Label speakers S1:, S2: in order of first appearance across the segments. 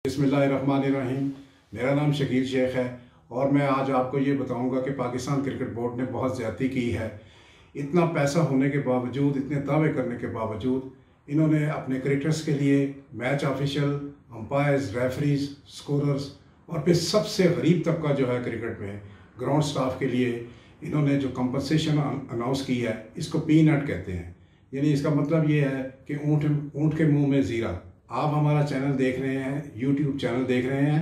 S1: बिस्मिल्लाहिर्रहमानिर्रहीम। मेरा नाम शकील शेख है और मैं आज आपको ये बताऊंगा कि पाकिस्तान क्रिकेट बोर्ड ने बहुत ज़्यादती की है। इतना पैसा होने के बावजूद, इतने दावे करने के बावजूद इन्होंने अपने क्रिकेटर्स के लिए match official, umpires, referees, scorers और फिर सबसे गरीब तबका जो है क्रिकेट में ग्राउंड स्टाफ के लिए इन्होंने जो कंपनसेशन अनाउंस की है, इसको पीनट कहते हैं। यानी इसका मतलब ये है कि ऊँट के मुंह में ज़ीरा। आप हमारा चैनल देख रहे हैं, यूट्यूब चैनल देख रहे हैं,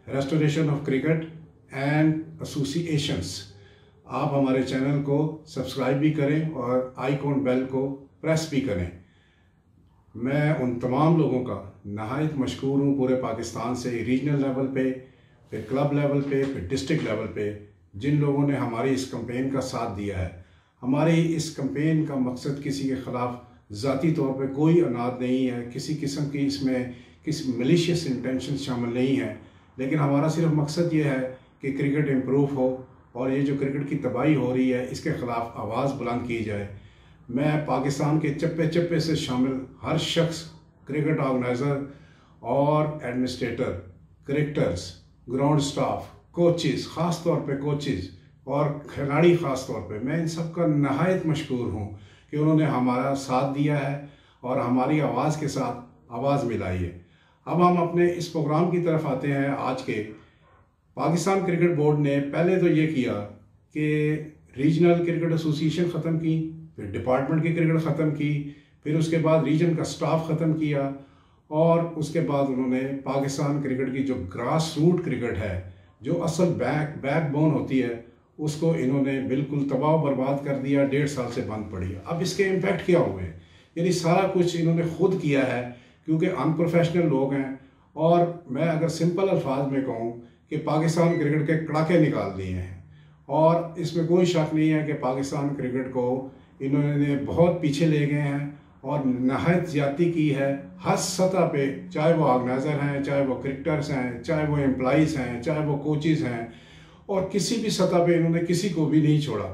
S1: restoration of cricket and associations. आप हमारे चैनल को सब्सक्राइब भी करें और आइकॉन बेल को प्रेस भी करें। मैं उन तमाम लोगों का नहायत मशकूर हूँ, पूरे पाकिस्तान से, रीजनल लेवल पे, फिर क्लब लेवल पे, फिर डिस्ट्रिक्ट लेवल पे, जिन लोगों ने हमारी इस कैंपेन का साथ दिया है। हमारी इस कैंपेन का मकसद किसी के ख़िलाफ़ ज़ाती तौर पे कोई अनाद नहीं है, किसी किस्म की इसमें किसी मलिशियस इंटेंशन शामिल नहीं है, लेकिन हमारा सिर्फ मकसद ये है कि क्रिकेट इम्प्रूव हो और ये जो क्रिकेट की तबाही हो रही है इसके ख़िलाफ़ आवाज़ बुलंद की जाए। मैं पाकिस्तान के चप्पे चप्पे से शामिल हर शख्स, क्रिकेट ऑर्गेनाइज़र और administrator, cricketers, ground staff, coaches, ख़ास तौर पे कोचेज़ और खिलाड़ी ख़ास तौर पे, मैं इन सब का नहायत मशकूर हूँ कि उन्होंने हमारा साथ दिया है और हमारी आवाज़ के साथ आवाज़ मिलाई है। अब हम अपने इस प्रोग्राम की तरफ आते हैं। आज के पाकिस्तान क्रिकेट बोर्ड ने पहले तो ये किया कि रीजनल क्रिकेट एसोसिएशन ख़त्म की, फिर डिपार्टमेंट की क्रिकेट ख़त्म की, फिर उसके बाद रीजन का स्टाफ ख़त्म किया और उसके बाद उन्होंने पाकिस्तान क्रिकेट की जो ग्रास रूट क्रिकेट है, जो असल बैकबोन होती है, उसको इन्होंने बिल्कुल तबाह बर्बाद कर दिया। 1.5 साल से बंद पड़ी है। अब इसके इम्पैक्ट क्या हुए? यानी सारा कुछ इन्होंने खुद किया है क्योंकि अनप्रोफेशनल लोग हैं। और मैं अगर सिंपल अल्फाज में कहूँ कि पाकिस्तान क्रिकेट के कड़ाके निकाल दिए हैं और इसमें कोई शक नहीं है कि पाकिस्तान क्रिकेट को इन्होंने बहुत पीछे ले गए हैं और नहायत ज़्यादती की है हर सतह पे, चाहे वो ऑर्गेनाइज़र हैं, चाहे वो क्रिकेटर्स हैं, चाहे वो एम्प्लॉइज़ हैं, चाहे वो कोचेज़ हैं, और किसी भी सतह पे इन्होंने किसी को भी नहीं छोड़ा।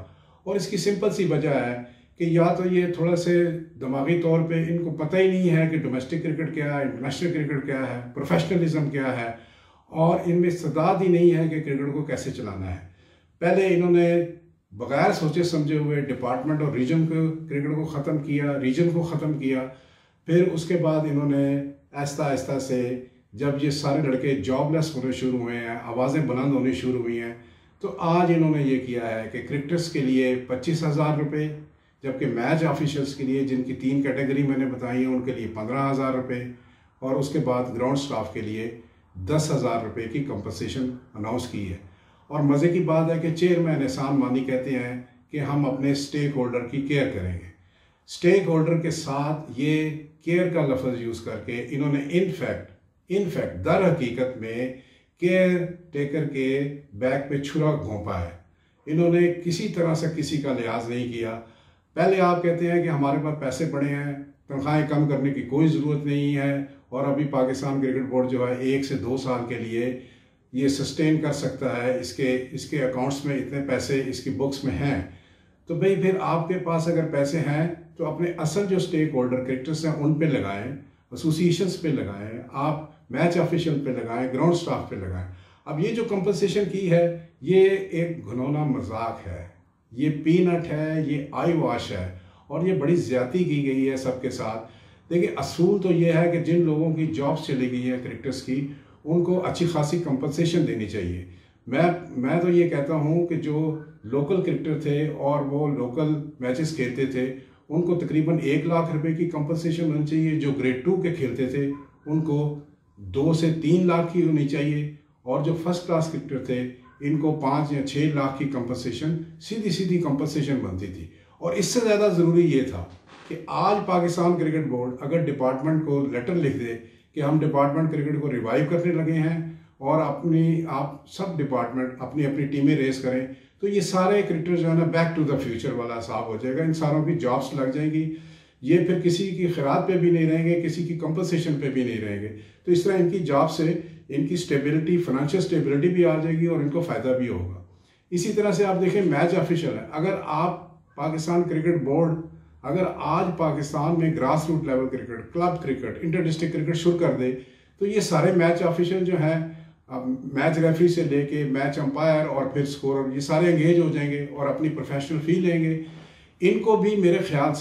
S1: और इसकी सिंपल सी वजह है कि या तो ये थोड़ा से दिमागी तौर पे इनको पता ही नहीं है कि डोमेस्टिक क्रिकेट क्या है, इंटरनेशनल क्रिकेट क्या है, प्रोफेशनलिज्म क्या है, और इनमें इस्तेदाद ही नहीं है कि क्रिकेट को कैसे चलाना है। पहले इन्होंने बगैर सोचे समझे हुए डिपार्टमेंट और रीजन को, क्रिकेट को ख़त्म किया, रीजन को ख़त्म किया। फिर उसके बाद इन्होंने आहिस्ता आहिस्ता से जब ये सारे लड़के जॉबलेस होने शुरू हुए हैं, आवाज़ें बुलंद होनी शुरू हुई हैं, तो आज इन्होंने ये किया है कि क्रिकेटर्स के लिए 25,000 रुपये, जबकि मैच ऑफिशियल्स के लिए, जिनकी 3 कैटेगरी मैंने बताई हैं, उनके लिए 15,000 रुपये, और उसके बाद ग्राउंड स्टाफ के लिए 10,000 रुपये की कंपनसेशन अनाउंस की है। और मज़े की बात है कि चेयरमैन एहसान मानी कहते हैं कि हम अपने स्टेक होल्डर की केयर करेंगे। स्टेक होल्डर के साथ ये केयर का लफ्ज़ यूज़ करके इन्होंने इनफैक्ट दर हकीकत में केयर टेकर के बैक पे छुरा घोंपा है। इन्होंने किसी तरह से किसी का लिहाज नहीं किया। पहले आप कहते हैं कि हमारे पास पैसे पड़े हैं, तनख्वाहें कम करने की कोई ज़रूरत नहीं है, और अभी पाकिस्तान क्रिकेट बोर्ड जो है 1 से 2 साल के लिए ये सस्टेन कर सकता है, इसके अकाउंट्स में इतने पैसे इसकी बुक्स में हैं। तो भाई फिर आपके पास अगर पैसे हैं तो अपने असल जो स्टेक होल्डर क्रिकेटर्स हैं उन पे लगाएं, एसोसिएशंस पे लगाएं, आप मैच ऑफिशियल पे लगाएं, ग्राउंड स्टाफ पे लगाएं। अब ये जो कंपनसेशन की है ये एक घिनौना मजाक है, ये पीनट है, ये आई वॉश है, और ये बड़ी ज्यादती की गई है सबके साथ। देखिए, असूल तो ये है कि जिन लोगों की जॉब्स चली गई है क्रिकेटर्स की, उनको अच्छी खासी कंपनसेशन देनी चाहिए। मैं तो ये कहता हूँ कि जो लोकल क्रिकेटर थे और वो लोकल मैचेस खेलते थे, उनको तकरीबन 1 लाख रुपए की कंपनसेशन होनी चाहिए। जो ग्रेड 2 के खेलते थे उनको 2 से 3 लाख की होनी चाहिए, और जो फर्स्ट क्लास क्रिकेटर थे इनको 5 या 6 लाख की कंपनसेशन, सीधी कंपनसेशन बनती थी। और इससे ज़्यादा ज़रूरी ये था कि आज पाकिस्तान क्रिकेट बोर्ड अगर डिपार्टमेंट को लेटर लिख दे कि हम डिपार्टमेंट क्रिकेट को रिवाइव करने लगे हैं और आप सब डिपार्टमेंट अपनी अपनी टीमें रेस करें, तो ये सारे क्रिकेटर जो है ना बैक टू द फ्यूचर वाला हिसाब हो जाएगा। इन सारों की जॉब्स लग जाएंगी, ये फिर किसी की खैरात पे भी नहीं रहेंगे, किसी की कंपनसेशन पे भी नहीं रहेंगे। तो इस तरह इनकी जॉब से इनकी स्टेबिलिटी, फाइनेंशियल स्टेबिलिटी भी आ जाएगी और इनको फ़ायदा भी होगा। इसी तरह से आप देखें मैच ऑफिशियल है, अगर आप पाकिस्तान क्रिकेट बोर्ड अगर आज पाकिस्तान में grass root level cricket, club cricket, inter district cricket शुरू कर दे तो ये सारे मैच ऑफिशियल जो हैं, मैच रेफरी से लेके मैच अंपायर और फिर स्कोरर, ये सारे एंगेज हो जाएंगे और अपनी प्रोफेशनल फ़ी लेंगे। इनको भी मेरे ख्याल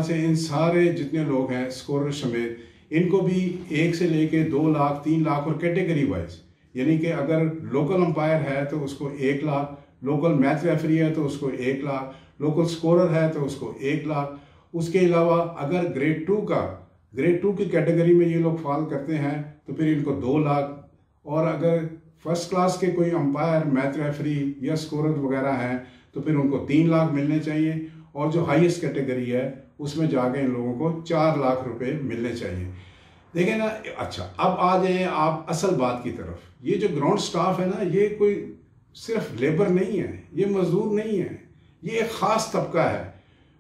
S1: से इन सारे जितने लोग हैं स्कोरर समेत, इनको भी 1 से लेके 2 लाख 3 लाख और कैटेगरी वाइज, यानी कि अगर लोकल अंपायर है तो उसको 1 लाख, लोकल मैच रेफरी है तो उसको 1 लाख, लोकल स्कोरर है तो उसको 1 लाख। उसके अलावा अगर ग्रेड 2 की कैटेगरी में ये लोग फॉल करते हैं तो फिर इनको 2 लाख, और अगर फर्स्ट क्लास के कोई अंपायर, मैच रेफरी या स्कोरर वगैरह हैं तो फिर उनको 3 लाख मिलने चाहिए, और जो हाईएस्ट कैटेगरी है उसमें जाके इन लोगों को 4 लाख रुपए मिलने चाहिए। देखें ना। अच्छा, अब आ जाए आप असल बात की तरफ। ये जो ग्राउंड स्टाफ है ना, ये कोई सिर्फ लेबर नहीं है, ये मजदूर नहीं है, ये एक ख़ास तबका है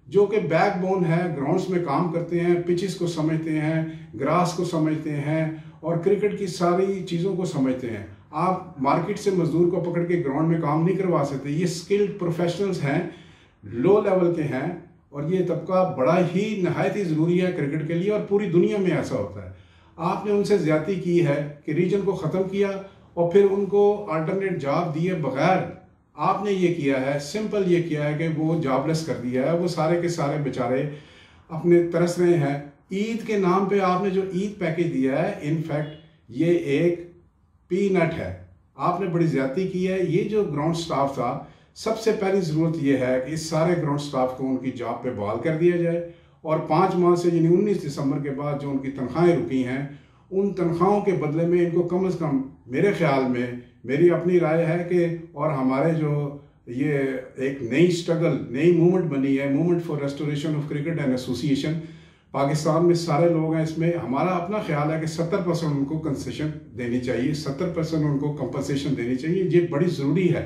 S1: जो कि बैकबोन है, ग्राउंड्स में काम करते हैं, पिचेस को समझते हैं, ग्रास को समझते हैं और क्रिकेट की सारी चीज़ों को समझते हैं। आप मार्केट से मजदूर को पकड़ के ग्राउंड में काम नहीं करवा सकते। ये स्किल्ड प्रोफेशनल्स हैं, लो लेवल के हैं, और ये तबका बड़ा ही नहायत ही ज़रूरी है क्रिकेट के लिए, और पूरी दुनिया में ऐसा होता है। आपने उनसे ज़्यादती की है कि रीजन को ख़त्म किया और फिर उनको अल्टरनेट जॉब दिए बगैर आपने ये किया है, सिंपल ये किया है कि वो जॉबलेस कर दिया है। वो सारे के सारे बेचारे अपने तरस रहे हैं। ईद के नाम पे आपने जो ईद पैकेज दिया है, इनफैक्ट ये एक पीनट है। आपने बड़ी ज़्यादती की है। ये जो ग्राउंड स्टाफ था, सबसे पहली ज़रूरत यह है कि इस सारे ग्राउंड स्टाफ को उनकी जॉब पे बहाल कर दिया जाए, और 5 माह से यानी 19 दिसंबर के बाद जो उनकी तनख्वाहें रुकी हैं, उन तनख्वाहों के बदले में इनको कम से कम, मेरे ख्याल में, मेरी अपनी राय है कि, और हमारे जो ये एक नई मूवमेंट बनी है, movement for restoration of cricket and association, Pakistan में सारे लोग हैं इसमें, हमारा अपना ख्याल है कि 70% उनको कंसेशन देनी चाहिए, 70% उनको कंपनसेशन देनी चाहिए। ये बड़ी ज़रूरी है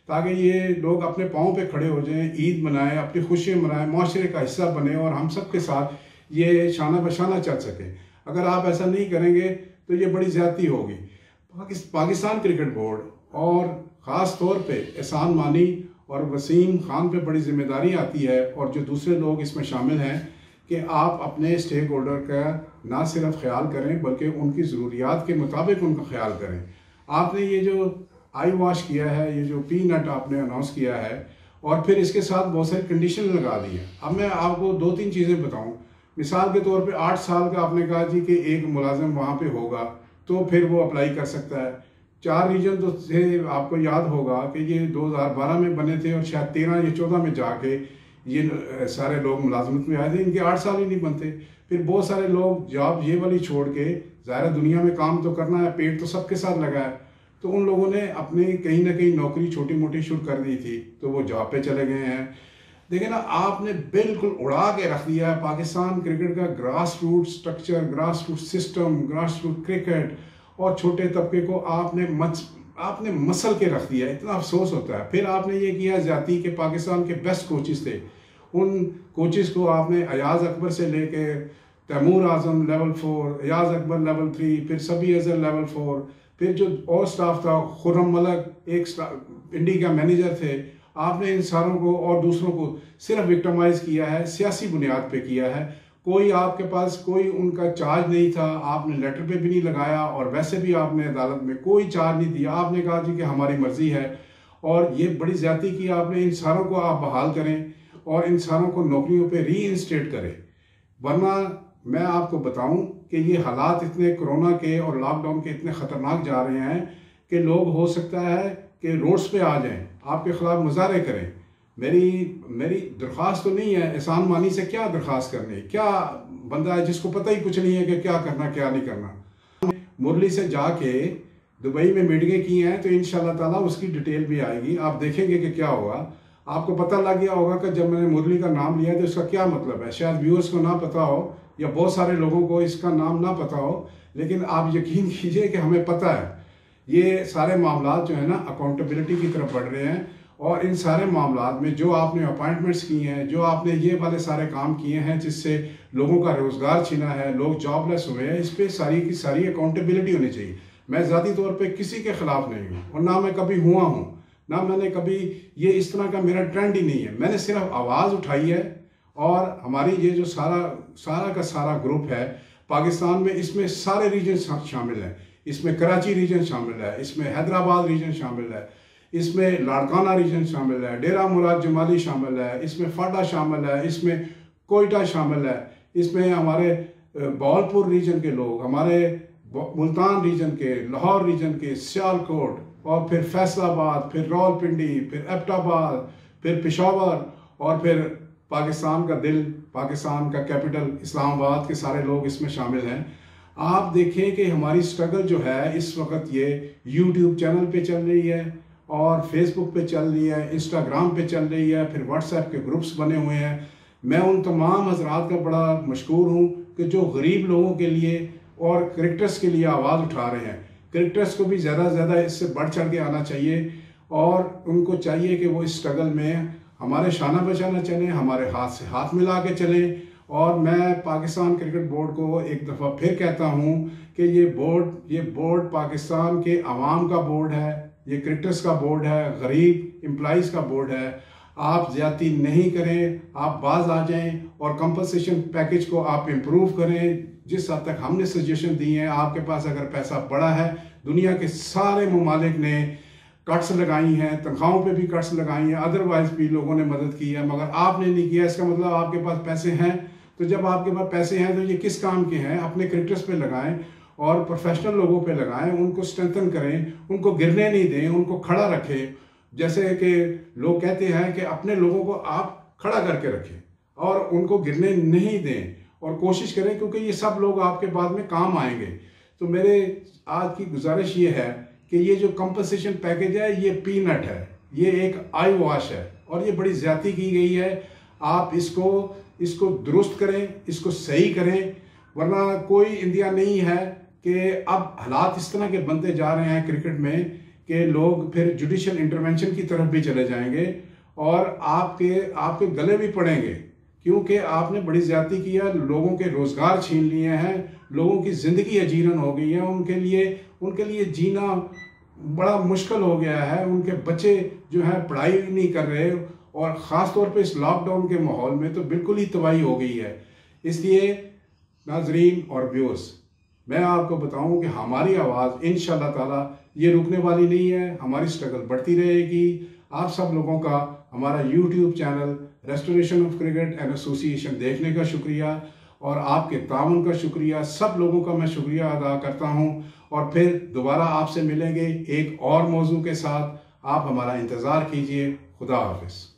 S1: ताकि ये लोग अपने पाँव पे खड़े हो जाएं, ईद मनाएं, अपनी खुशियाँ मनाएं, माशरे का हिस्सा बने और हम सब के साथ ये शाना बशाना चल सके। अगर आप ऐसा नहीं करेंगे तो ये बड़ी ज़्यादती होगी। पाकिस्तान क्रिकेट बोर्ड और ख़ास तौर पे एहसान मानी और वसीम खान पे बड़ी जिम्मेदारी आती है, और जो दूसरे लोग इसमें शामिल हैं, कि आप अपने स्टेक होल्डर का ना सिर्फ ख्याल करें बल्कि उनकी ज़रूरियात के मुताबिक उनका ख्याल करें। आपने ये जो आई वॉश किया है, ये जो पीनट आपने अनाउंस किया है, और फिर इसके साथ बहुत सारी कंडीशन लगा दी है। अब मैं आपको 2-3 चीज़ें बताऊं। मिसाल के तौर पे 8 साल का आपने कहा जी कि एक मुलाजिम वहाँ पे होगा तो फिर वो अप्लाई कर सकता है। 4 रीजन तो थे, आपको याद होगा कि ये 2012 में बने थे और शायद 13 या 14 में जाके ये सारे लोग मुलाजमत में आए थे। इनके 8 साल ही नहीं बनते। फिर बहुत सारे लोग जॉब ये वाली छोड़ के, ज़ाहिर दुनिया में काम तो करना है, पेट तो सबके साथ लगा है, तो उन लोगों ने अपने कहीं ना कहीं नौकरी छोटी मोटी शुरू कर दी थी, तो वो जॉब पे चले गए हैं। देखिए ना, आपने बिल्कुल उड़ा के रख दिया है पाकिस्तान क्रिकेट का grass root structure, grass root system, grass root cricket, और छोटे तबके को आपने मसल के रख दिया। इतना अफसोस होता है। फिर आपने ये किया जाती कि पाकिस्तान के बेस्ट कोचेस थे, उन कोचेस को आपने अयाज अकबर से लेके तैमूर आजम लेवल 4, अयाज अकबर लेवल 3, फिर सभी अजहर लेवल 4, फिर जो और स्टाफ था, खुर्रम मलक एक इंडी का मैनेजर थे, आपने इन सारों को और दूसरों को सिर्फ विक्टिमाइज किया है, सियासी बुनियाद पे किया है। कोई आपके पास कोई उनका चार्ज नहीं था, आपने लेटर पे भी नहीं लगाया, और वैसे भी आपने अदालत में कोई चार्ज नहीं दिया। आपने कहा जी कि हमारी मर्जी है, और ये बड़ी ज्यादती की आपने। इन सारों को आप बहाल करें और इन सारों को नौकरियों पे रीइंस्टेट करें, वरना मैं आपको बताऊं कि ये हालात इतने कोरोना के और लॉकडाउन के इतने ख़तरनाक जा रहे हैं कि लोग हो सकता है कि रोड्स पे आ जाएं, आपके ख़िलाफ़ मुजाहरे करें। मेरी दरख्वास्त तो नहीं है, एहसान मानी से क्या दरख्वास्त करनी, क्या बंदा है जिसको पता ही कुछ नहीं है कि क्या करना क्या नहीं करना। मुरली से जाके दुबई में मीटिंगें की हैं, तो इंशाल्लाह ताला उसकी डिटेल भी आएगी, आप देखेंगे कि क्या हुआ। आपको पता लग गया होगा कि जब मैंने मुरली का नाम लिया तो इसका क्या मतलब है। शायद व्यूअर्स को ना पता हो या बहुत सारे लोगों को इसका नाम ना पता हो, लेकिन आप यकीन कीजिए कि हमें पता है। ये सारे मामला जो है ना अकाउंटेबिलिटी की तरफ बढ़ रहे हैं, और इन सारे मामला में जो आपने अपॉइंटमेंट्स की हैं, जो आपने ये वाले सारे काम किए हैं जिससे लोगों का रोज़गार छीना है, लोग जॉबलेस हुए हैं, इस पर सारी की सारी अकाउंटेबिलिटी होनी चाहिए। मैं ज़ाती तौर पे किसी के ख़िलाफ़ नहीं हूँ, और ना मैं कभी हुआ हूँ, ना मैंने कभी ये इस तरह का मेरा ट्रेंड ही नहीं है। मैंने सिर्फ आवाज़ उठाई है, और हमारी ये जो सारा का सारा ग्रुप है, पाकिस्तान में इसमें सारे रीजन शामिल हैं। इसमें कराची रीजन शामिल है, इसमें हैदराबाद रीजन शामिल है, इसमें लाड़काना रीजन शामिल है, डेरा मुराद जमाली शामिल है, इसमें फाडा शामिल है, इसमें कोयटा शामिल है, इसमें हमारे बावलपुर रीजन के लोग, हमारे मुल्तान रीजन के, लाहौर रीजन के, सियालकोट, और फिर फैसलाबाद, फिर रावलपिंडी, फिर एबटाबाद, फिर पेशावर, और फिर पाकिस्तान का दिल, पाकिस्तान का कैपिटल इस्लामाबाद के सारे लोग इसमें शामिल हैं। आप देखें कि हमारी स्ट्रगल जो है इस वक्त ये यूट्यूब चैनल पे चल रही है, और फेसबुक पे चल रही है, इंस्टाग्राम पे चल रही है, फिर व्हाट्सएप के ग्रुप्स बने हुए हैं। मैं उन तमाम हजरात का बड़ा मशकूर हूँ कि जो गरीब लोगों के लिए और क्रिकेटर्स के लिए आवाज़ उठा रहे हैं। क्रिकेटर्स को भी ज़्यादा से ज़्यादा इससे बढ़ चढ़ के आना चाहिए, और उनको चाहिए कि वो इस स्ट्रगल में हमारे शाना बचाना चलें, हमारे हाथ से हाथ मिला के चलें। और मैं पाकिस्तान क्रिकेट बोर्ड को एक दफ़ा फिर कहता हूँ कि ये बोर्ड पाकिस्तान के अवाम का बोर्ड है, ये क्रिकेटर्स का बोर्ड है, गरीब एम्प्लॉइज़ का बोर्ड है। आप ज़्यादती नहीं करें, आप बाज आ जाएं और कंपनसेशन पैकेज को आप इम्प्रूव करें। जिस हद तक हमने सजेशन दी है, आपके पास अगर पैसा पड़ा है, दुनिया के सारे ममालिक ने कट्स लगाई हैं, तनख्वाहों पे भी कट्स लगाई हैं, अदरवाइज भी लोगों ने मदद की है, मगर आपने नहीं किया। इसका मतलब आपके पास पैसे हैं। तो जब आपके पास पैसे हैं तो ये किस काम के हैं? अपने क्रिकेटर्स पे लगाएं और प्रोफेशनल लोगों पे लगाएं, उनको स्ट्रेंथन करें, उनको गिरने नहीं दें, उनको खड़ा रखें। जैसे कि लोग कहते हैं कि अपने लोगों को आप खड़ा करके रखें और उनको गिरने नहीं दें, और कोशिश करें, क्योंकि ये सब लोग आपके बाद में काम आएंगे। तो मेरे आज की गुजारिश ये है कि ये जो कंपनसेशन पैकेज है ये पीनट है, ये एक आई वॉश है, और ये बड़ी ज्यादती की गई है। आप इसको दुरुस्त करें, इसको सही करें, वरना कोई इंडिया नहीं है कि अब हालात इस तरह के बनते जा रहे हैं क्रिकेट में कि लोग फिर जुडिशियल इंटरवेंशन की तरफ भी चले जाएंगे और आपके गले भी पड़ेंगे, क्योंकि आपने बड़ी ज्यादती की है, लोगों के रोजगार छीन लिए हैं, लोगों की जिंदगी अजीरन हो गई है, उनके लिए जीना बड़ा मुश्किल हो गया है। उनके बच्चे जो है पढ़ाई नहीं कर रहे, और ख़ास तौर पे इस लॉकडाउन के माहौल में तो बिल्कुल ही तबाही हो गई है। इसलिए नाजरीन और व्यूअर्स, मैं आपको बताऊं कि हमारी आवाज़ इंशाअल्लाह ताला ये रुकने वाली नहीं है, हमारी स्ट्रगल बढ़ती रहेगी। आप सब लोगों का हमारा YouTube channel restoration of cricket and association देखने का शुक्रिया, और आपके ताउन का शुक्रिया। सब लोगों का मैं शुक्रिया अदा करता हूं, और फिर दोबारा आपसे मिलेंगे एक और मौजू के साथ। आप हमारा इंतज़ार कीजिए। खुदा हाफिज़।